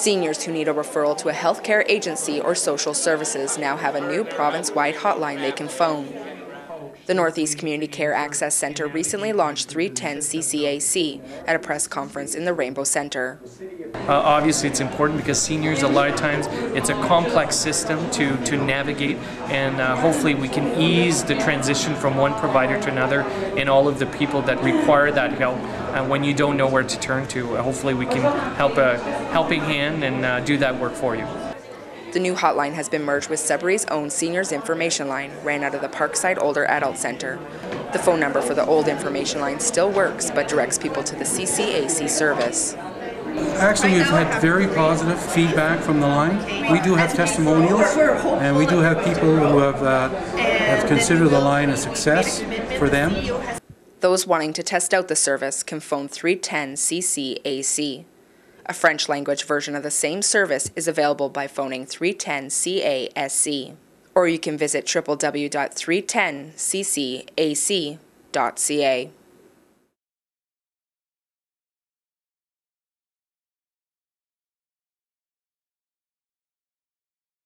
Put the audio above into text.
Seniors who need a referral to a healthcare agency or social services now have a new province-wide hotline they can phone. The Northeast Community Care Access Centre recently launched 310 CCAC at a press conference in the Rainbow Centre. Obviously it's important because seniors, a lot of times it's a complex system to navigate, and hopefully we can ease the transition from one provider to another and all of the people that require that help. When you don't know where to turn to, hopefully we can help a helping hand and do that work for you. The new hotline has been merged with Sudbury's own Seniors Information Line, ran out of the Parkside Older Adult Centre. The phone number for the old information line still works, but directs people to the CCAC service. Actually, we've had very positive feedback from the line. We do have testimonials, and we do have people who have considered the line a success for them. Those wanting to test out the service can phone 310 CCAC. A French-language version of the same service is available by phoning 310 CASC, or you can visit www.310ccac.ca.